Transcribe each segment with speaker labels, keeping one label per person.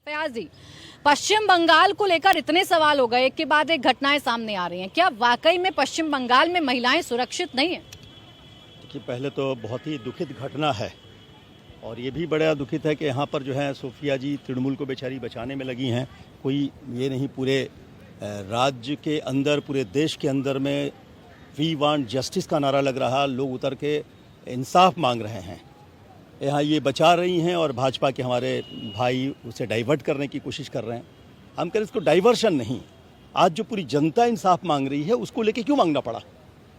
Speaker 1: फयाज जी, पश्चिम बंगाल को लेकर इतने सवाल हो गए, एक के बाद एक घटनाएं सामने आ रही हैं। क्या वाकई में पश्चिम बंगाल में महिलाएं सुरक्षित नहीं है?
Speaker 2: देखिए, पहले तो बहुत ही दुखित घटना है और ये भी बड़ा दुखित है कि यहाँ पर जो है सोफिया जी तृणमूल को बेचारी बचाने में लगी हैं। कोई ये नहीं, पूरे राज्य के अंदर, पूरे देश के अंदर में वी वांट जस्टिस का नारा लग रहा, लोग उतर के इंसाफ मांग रहे हैं। यहाँ ये बचा रही हैं और भाजपा के हमारे भाई उसे डाइवर्ट करने की कोशिश कर रहे हैं। हम कह रहे इसको डाइवर्शन नहीं, आज जो पूरी जनता इंसाफ मांग रही है उसको लेके क्यों मांगना पड़ा।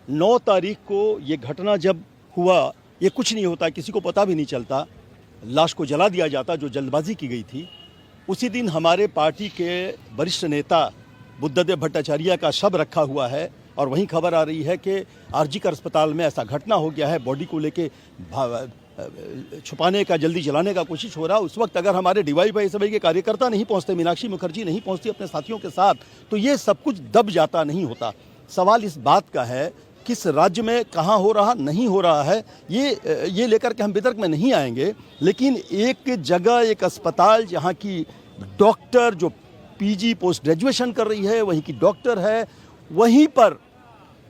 Speaker 2: 9 तारीख को ये घटना जब हुआ, ये कुछ नहीं होता, किसी को पता भी नहीं चलता, लाश को जला दिया जाता जो जल्दबाजी की गई थी। उसी दिन हमारे पार्टी के वरिष्ठ नेता बुद्धदेव भट्टाचार्य का शव रखा हुआ है और वहीं खबर आ रही है कि आरजीकर अस्पताल में ऐसा घटना हो गया है, बॉडी को लेके छुपाने का, जल्दी जलाने का कोशिश हो रहा। उस वक्त अगर हमारे DYFI के कार्यकर्ता नहीं पहुंचते, मीनाक्षी मुखर्जी नहीं पहुंचती अपने साथियों के साथ, तो ये सब कुछ दब जाता नहीं होता। सवाल इस बात का है किस राज्य में कहाँ हो रहा, नहीं हो रहा है, ये लेकर के हम वितर्क में नहीं आएंगे। लेकिन एक जगह, एक अस्पताल जहाँ की डॉक्टर जो PG पोस्ट ग्रेजुएशन कर रही है, वहीं की डॉक्टर है, वहीं पर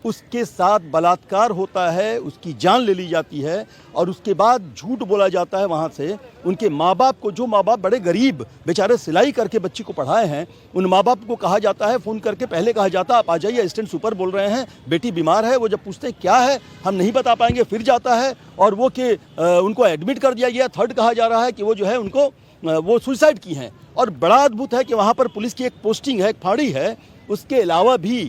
Speaker 2: उसके साथ बलात्कार होता है, उसकी जान ले ली जाती है और उसके बाद झूठ बोला जाता है वहाँ से। उनके माँ बाप को, जो माँ बाप बड़े गरीब बेचारे सिलाई करके बच्ची को पढ़ाए हैं, उन माँ बाप को कहा जाता है, फ़ोन करके पहले कहा जाता है आप आ जाइए, असिस्टेंट सुपर बोल रहे हैं, बेटी बीमार है। वो जब पूछते हैं क्या है, हम नहीं बता पाएंगे, फिर जाता है और वो कि उनको एडमिट कर दिया गया। थर्ड कहा जा रहा है कि वो जो है उनको वो सुसाइड की हैं। और बड़ा अद्भुत है कि वहाँ पर पुलिस की एक पोस्टिंग है, एक फाड़ी है, उसके अलावा भी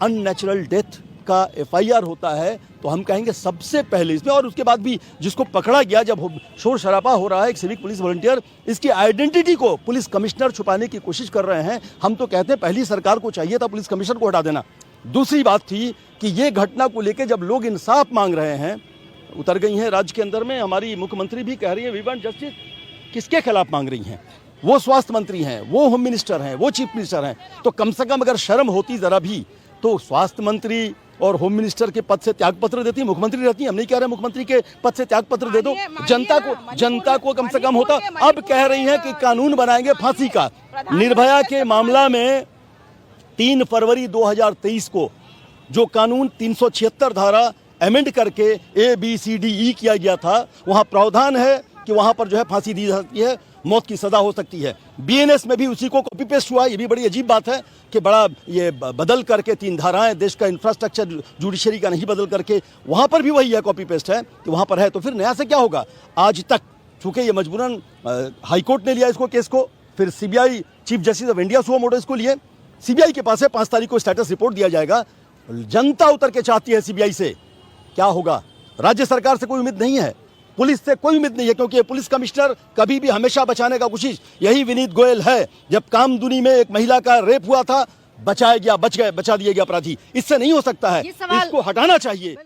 Speaker 2: अननेचुरल डेथ का FIR होता है। तो हम कहेंगे सबसे पहले इसमें, और उसके बाद भी जिसको पकड़ा गया, जब शोर शराबा हो रहा है, एक सिविक पुलिस वॉलंटियर, इसकी आइडेंटिटी को पुलिस कमिश्नर छुपाने की कोशिश कर रहे हैं। हम तो कहते हैं पहली सरकार को चाहिए था पुलिस कमिश्नर को हटा देना। दूसरी बात थी कि ये घटना को लेकर जब लोग इंसाफ मांग रहे हैं, उतर गई हैं राज्य के अंदर में, हमारी मुख्यमंत्री भी कह रही है वी वांट जस्टिस। किसके खिलाफ मांग रही हैं? वो स्वास्थ्य मंत्री हैं, वो होम मिनिस्टर हैं, वो चीफ मिनिस्टर हैं। तो कम से कम अगर शर्म होती जरा भी, तो स्वास्थ्य मंत्री और होम मिनिस्टर के पद से त्यागपत्र देती, मुख्यमंत्री रहती। हम नहीं कह रहे मुख्यमंत्री के पद से त्यागपत्र दे दो, जनता को कम से कम होता। अब कह रही हैं कि कानून बनाएंगे फांसी का। निर्भया के मामला में 3 फरवरी 2023 को जो कानून 376 धारा अमेंड करके ABCDE किया गया था, वहां प्रावधान है कि वहां पर जो है फांसी दी जा सकती है, मौत की सजा हो सकती है। BNS में भी उसी को कॉपी पेस्ट हुआ। ये भी बड़ी अजीब बात है कि बड़ा ये बदल करके 3 धाराएं, देश का इंफ्रास्ट्रक्चर जुडिशरी का नहीं बदल करके वहां पर भी वही है, कॉपी पेस्ट है कि वहां पर है। तो फिर नया से क्या होगा? आज तक चूंकि ये मजबूरन हाईकोर्ट ने लिया इसको, केस को, फिर CBI chief justice of India suo motu इसको लिए, CBI के पास है, 5 तारीख को स्टेटस रिपोर्ट दिया जाएगा। जनता उतर के चाहती है CBI से, क्या होगा? राज्य सरकार से कोई उम्मीद नहीं है, पुलिस से कोई उम्मीद नहीं है, क्योंकि पुलिस कमिश्नर कभी भी हमेशा बचाने का कोशिश, यही विनीत गोयल है। जब कामदुनी में एक महिला का रेप हुआ था, बचा दिया गया अपराधी। इससे नहीं हो सकता है, इसको हटाना चाहिए।